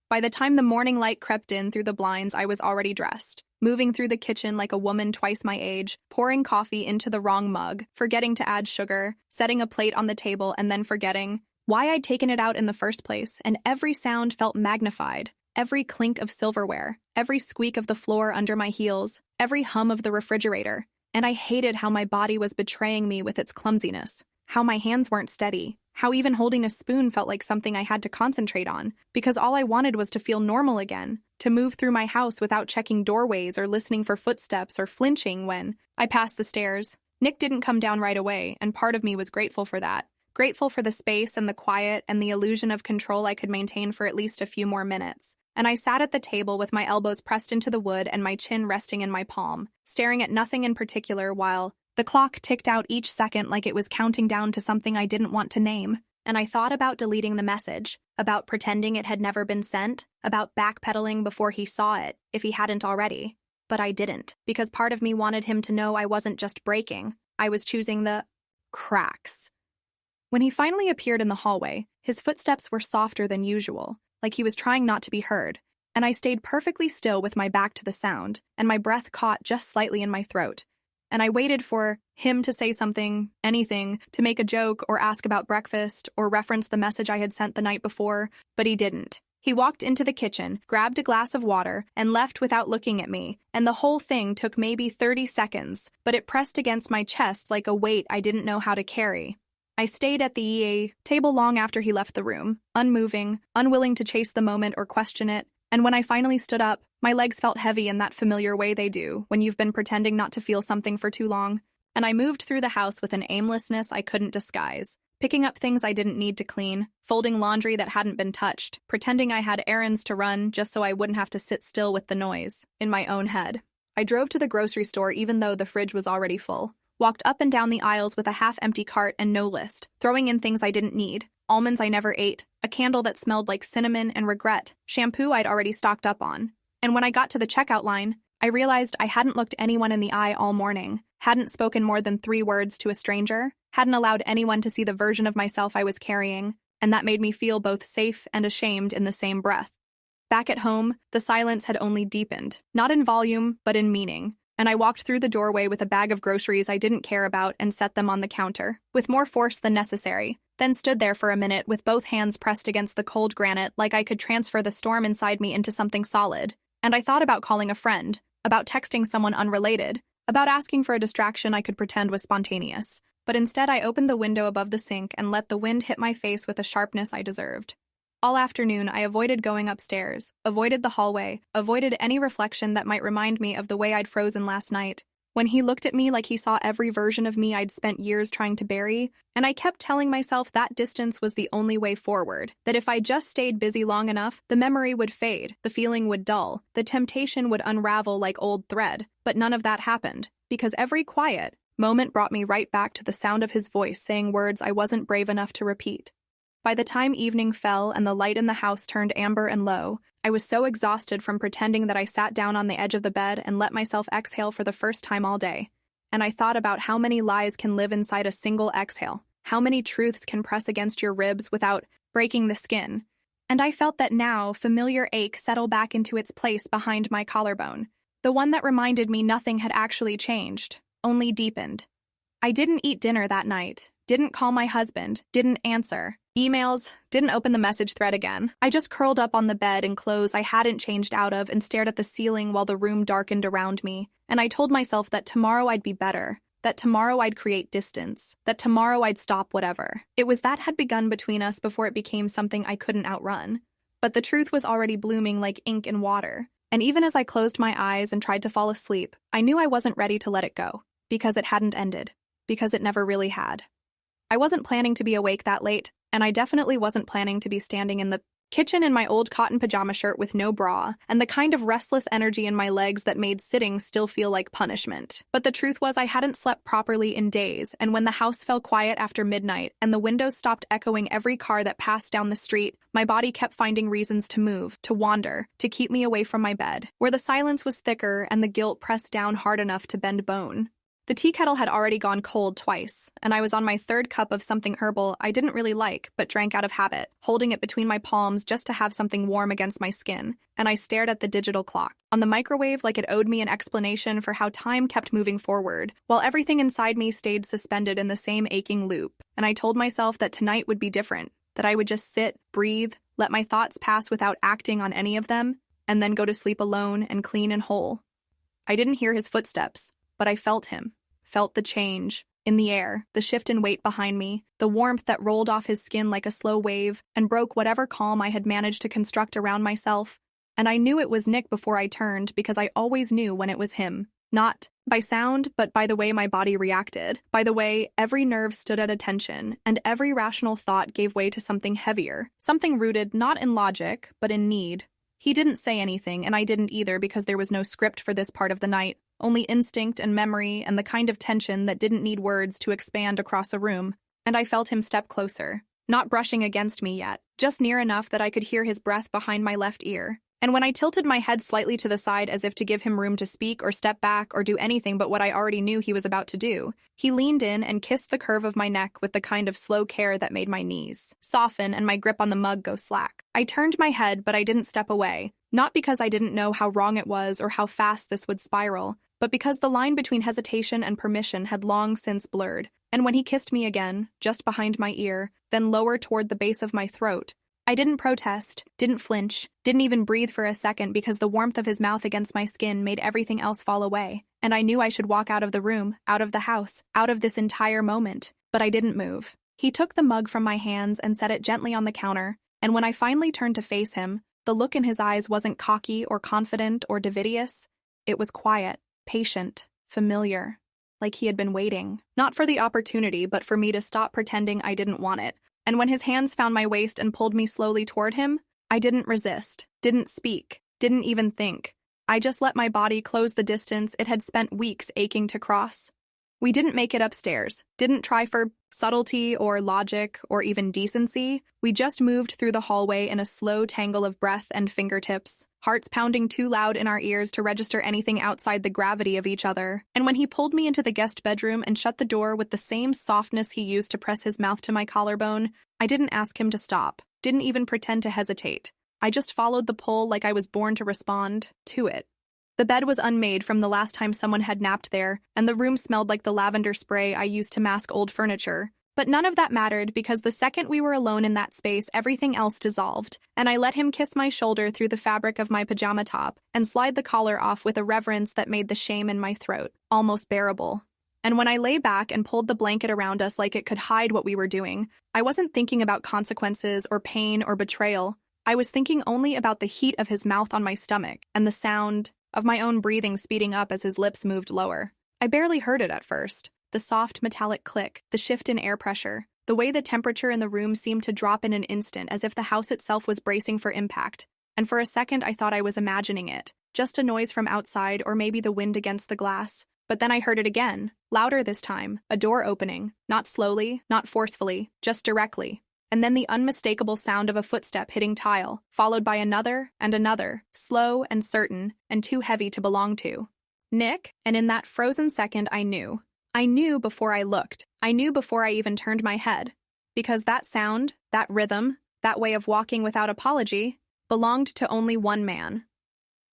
By the time the morning light crept in through the blinds, I was already dressed, moving through the kitchen like a woman twice my age, pouring coffee into the wrong mug, forgetting to add sugar, setting a plate on the table and then forgetting why I'd taken it out in the first place, and every sound felt magnified, every clink of silverware, every squeak of the floor under my heels, every hum of the refrigerator, and I hated how my body was betraying me with its clumsiness, how my hands weren't steady, how even holding a spoon felt like something I had to concentrate on, because all I wanted was to feel normal again, to move through my house without checking doorways or listening for footsteps or flinching when I passed the stairs. Nick didn't come down right away, and part of me was grateful for that. Grateful for the space and the quiet and the illusion of control I could maintain for at least a few more minutes. And I sat at the table with my elbows pressed into the wood and my chin resting in my palm, staring at nothing in particular while the clock ticked out each second like it was counting down to something I didn't want to name. And I thought about deleting the message, about pretending it had never been sent, about backpedaling before he saw it, if he hadn't already. But I didn't, because part of me wanted him to know I wasn't just breaking. I was choosing the cracks. When he finally appeared in the hallway, his footsteps were softer than usual, like he was trying not to be heard, and I stayed perfectly still with my back to the sound, and my breath caught just slightly in my throat. And I waited for him to say something, anything, to make a joke or ask about breakfast or reference the message I had sent the night before, but he didn't. He walked into the kitchen, grabbed a glass of water, and left without looking at me, and the whole thing took maybe 30 seconds, but it pressed against my chest like a weight I didn't know how to carry. I stayed at the EA table long after he left the room, unmoving, unwilling to chase the moment or question it, and when I finally stood up, my legs felt heavy in that familiar way they do when you've been pretending not to feel something for too long, and I moved through the house with an aimlessness I couldn't disguise, picking up things I didn't need to clean, folding laundry that hadn't been touched, pretending I had errands to run just so I wouldn't have to sit still with the noise, in my own head. I drove to the grocery store even though the fridge was already full, walked up and down the aisles with a half-empty cart and no list, throwing in things I didn't need, almonds I never ate, a candle that smelled like cinnamon and regret, shampoo I'd already stocked up on. And when I got to the checkout line, I realized I hadn't looked anyone in the eye all morning, hadn't spoken more than 3 words to a stranger, hadn't allowed anyone to see the version of myself I was carrying, and that made me feel both safe and ashamed in the same breath. Back at home, the silence had only deepened, not in volume, but in meaning, and I walked through the doorway with a bag of groceries I didn't care about and set them on the counter, with more force than necessary, then stood there for a minute with both hands pressed against the cold granite like I could transfer the storm inside me into something solid. And I thought about calling a friend, about texting someone unrelated, about asking for a distraction I could pretend was spontaneous. But instead I opened the window above the sink and let the wind hit my face with the sharpness I deserved. All afternoon, I avoided going upstairs, avoided the hallway, avoided any reflection that might remind me of the way I'd frozen last night, when he looked at me like he saw every version of me I'd spent years trying to bury, and I kept telling myself that distance was the only way forward, that if I just stayed busy long enough, the memory would fade, the feeling would dull, the temptation would unravel like old thread. But none of that happened, because every quiet moment brought me right back to the sound of his voice saying words I wasn't brave enough to repeat. By the time evening fell and the light in the house turned amber and low, I was so exhausted from pretending that I sat down on the edge of the bed and let myself exhale for the first time all day. And I thought about how many lies can live inside a single exhale, how many truths can press against your ribs without breaking the skin. And I felt that now familiar ache settle back into its place behind my collarbone, the one that reminded me nothing had actually changed, only deepened. I didn't eat dinner that night, didn't call my husband, didn't answer emails, didn't open the message thread again. I just curled up on the bed in clothes I hadn't changed out of and stared at the ceiling while the room darkened around me. And I told myself that tomorrow I'd be better, that tomorrow I'd create distance, that tomorrow I'd stop whatever. It was that had begun between us before it became something I couldn't outrun. But the truth was already blooming like ink in water. And even as I closed my eyes and tried to fall asleep, I knew I wasn't ready to let it go, because it hadn't ended, because it never really had. I wasn't planning to be awake that late, and I definitely wasn't planning to be standing in the kitchen in my old cotton pajama shirt with no bra, and the kind of restless energy in my legs that made sitting still feel like punishment. But the truth was I hadn't slept properly in days, and when the house fell quiet after midnight and the windows stopped echoing every car that passed down the street, my body kept finding reasons to move, to wander, to keep me away from my bed, where the silence was thicker and the guilt pressed down hard enough to bend bone. The tea kettle had already gone cold twice, and I was on my third cup of something herbal I didn't really like but drank out of habit, holding it between my palms just to have something warm against my skin, and I stared at the digital clock on the microwave like it owed me an explanation for how time kept moving forward, while everything inside me stayed suspended in the same aching loop, and I told myself that tonight would be different, that I would just sit, breathe, let my thoughts pass without acting on any of them, and then go to sleep alone and clean and whole. I didn't hear his footsteps, but I felt him, felt the change in the air, the shift in weight behind me, the warmth that rolled off his skin like a slow wave and broke whatever calm I had managed to construct around myself. And I knew it was Nick before I turned because I always knew when it was him. Not by sound, but by the way my body reacted, by the way every nerve stood at attention and every rational thought gave way to something heavier, something rooted not in logic, but in need. He didn't say anything, and I didn't either because there was no script for this part of the night. Only instinct and memory and the kind of tension that didn't need words to expand across a room. And I felt him step closer, not brushing against me yet, just near enough that I could hear his breath behind my left ear. And when I tilted my head slightly to the side as if to give him room to speak or step back or do anything but what I already knew he was about to do, he leaned in and kissed the curve of my neck with the kind of slow care that made my knees soften and my grip on the mug go slack. I turned my head, but I didn't step away, not because I didn't know how wrong it was or how fast this would spiral, but because the line between hesitation and permission had long since blurred. And when he kissed me again, just behind my ear, then lower toward the base of my throat, I didn't protest, didn't flinch, didn't even breathe for a second because the warmth of his mouth against my skin made everything else fall away, and I knew I should walk out of the room, out of the house, out of this entire moment, but I didn't move. He took the mug from my hands and set it gently on the counter, and when I finally turned to face him, the look in his eyes wasn't cocky or confident or devious. It was quiet, patient, familiar, like he had been waiting, not for the opportunity, but for me to stop pretending I didn't want it. And when his hands found my waist and pulled me slowly toward him, I didn't resist, didn't speak, didn't even think. I just let my body close the distance it had spent weeks aching to cross. We didn't make it upstairs, didn't try for subtlety or logic or even decency. We just moved through the hallway in a slow tangle of breath and fingertips, hearts pounding too loud in our ears to register anything outside the gravity of each other. And when he pulled me into the guest bedroom and shut the door with the same softness he used to press his mouth to my collarbone, I didn't ask him to stop, didn't even pretend to hesitate. I just followed the pull like I was born to respond to it. The bed was unmade from the last time someone had napped there, and the room smelled like the lavender spray I used to mask old furniture. But none of that mattered because the second we were alone in that space, everything else dissolved, and I let him kiss my shoulder through the fabric of my pajama top and slide the collar off with a reverence that made the shame in my throat almost bearable. And when I lay back and pulled the blanket around us like it could hide what we were doing, I wasn't thinking about consequences or pain or betrayal. I was thinking only about the heat of his mouth on my stomach and the sound of my own breathing speeding up as his lips moved lower. I barely heard it at first. The soft metallic click, the shift in air pressure, the way the temperature in the room seemed to drop in an instant as if the house itself was bracing for impact. And for a second I thought I was imagining it, just a noise from outside or maybe the wind against the glass. But then I heard it again, louder this time, a door opening, not slowly, not forcefully, just directly. And then the unmistakable sound of a footstep hitting tile, followed by another and another, slow and certain, and too heavy to belong to. Nick, and in that frozen second I knew. I knew before I looked. I knew before I even turned my head. Because that sound, that rhythm, that way of walking without apology, belonged to only one man.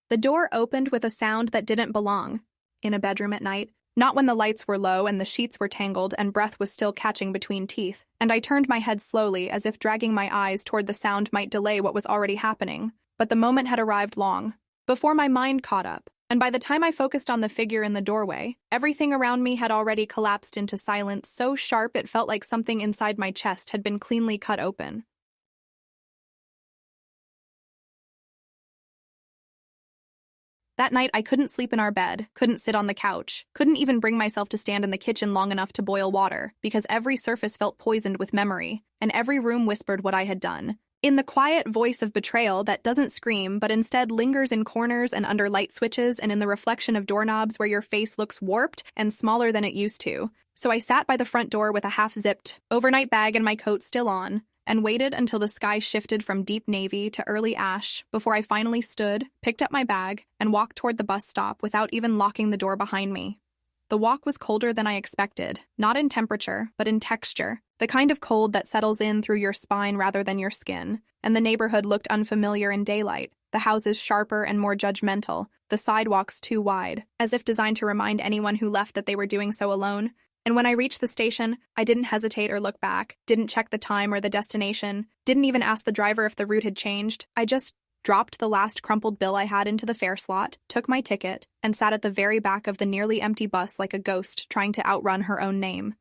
The door opened with a sound that didn't belong. In a bedroom at night, not when the lights were low and the sheets were tangled and breath was still catching between teeth, and I turned my head slowly as if dragging my eyes toward the sound might delay what was already happening. But the moment had arrived long before my mind caught up, and by the time I focused on the figure in the doorway, everything around me had already collapsed into silence so sharp it felt like something inside my chest had been cleanly cut open. That night, I couldn't sleep in our bed, couldn't sit on the couch, couldn't even bring myself to stand in the kitchen long enough to boil water, because every surface felt poisoned with memory, and every room whispered what I had done. In the quiet voice of betrayal that doesn't scream, but instead lingers in corners and under light switches and in the reflection of doorknobs where your face looks warped and smaller than it used to. So I sat by the front door with a half-zipped, overnight bag and my coat still on, and waited until the sky shifted from deep navy to early ash before I finally stood, picked up my bag, and walked toward the bus stop without even locking the door behind me. The walk was colder than I expected, not in temperature, but in texture, the kind of cold that settles in through your spine rather than your skin, and the neighborhood looked unfamiliar in daylight, the houses sharper and more judgmental, the sidewalks too wide, as if designed to remind anyone who left that they were doing so alone. And when I reached the station, I didn't hesitate or look back, didn't check the time or the destination, didn't even ask the driver if the route had changed. I just dropped the last crumpled bill I had into the fare slot, took my ticket, and sat at the very back of the nearly empty bus like a ghost trying to outrun her own name.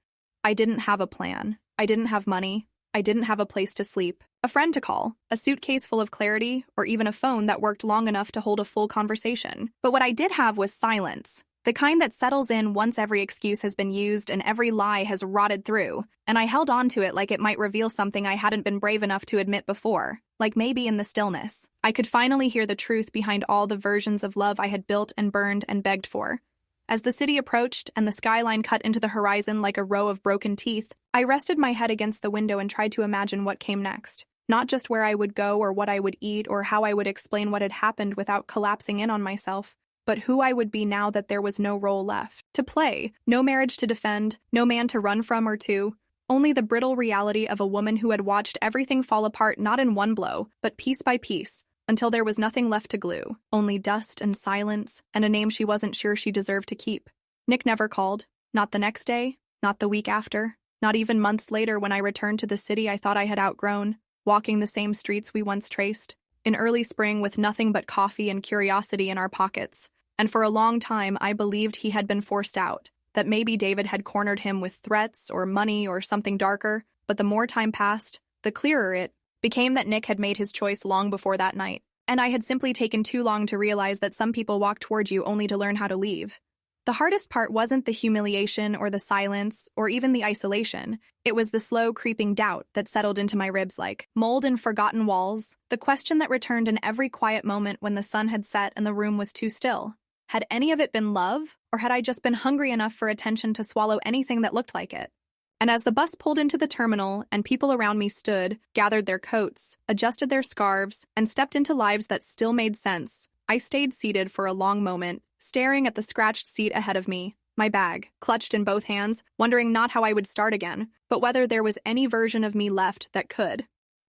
I didn't have a plan. I didn't have money. I didn't have a place to sleep, a friend to call, a suitcase full of clarity, or even a phone that worked long enough to hold a full conversation. But what I did have was silence. The kind that settles in once every excuse has been used and every lie has rotted through, and I held on to it like it might reveal something I hadn't been brave enough to admit before, like maybe in the stillness, I could finally hear the truth behind all the versions of love I had built and burned and begged for. As the city approached and the skyline cut into the horizon like a row of broken teeth, I rested my head against the window and tried to imagine what came next. Not just where I would go or what I would eat or how I would explain what had happened without collapsing in on myself, but who I would be now that there was no role left to play, no marriage to defend, no man to run from or to, only the brittle reality of a woman who had watched everything fall apart not in one blow, but piece by piece, until there was nothing left to glue, only dust and silence, and a name she wasn't sure she deserved to keep. Nick never called, not the next day, not the week after, not even months later when I returned to the city I thought I had outgrown, walking the same streets we once traced, in early spring with nothing but coffee and curiosity in our pockets. And for a long time, I believed he had been forced out, that maybe David had cornered him with threats or money or something darker, but the more time passed, the clearer it became that Nick had made his choice long before that night, and I had simply taken too long to realize that some people walk toward you only to learn how to leave. The hardest part wasn't the humiliation or the silence or even the isolation. It was the slow, creeping doubt that settled into my ribs like mold in forgotten walls, the question that returned in every quiet moment when the sun had set and the room was too still. Had any of it been love, or had I just been hungry enough for attention to swallow anything that looked like it? And as the bus pulled into the terminal and people around me stood, gathered their coats, adjusted their scarves, and stepped into lives that still made sense, I stayed seated for a long moment, staring at the scratched seat ahead of me, my bag, clutched in both hands, wondering not how I would start again, but whether there was any version of me left that could.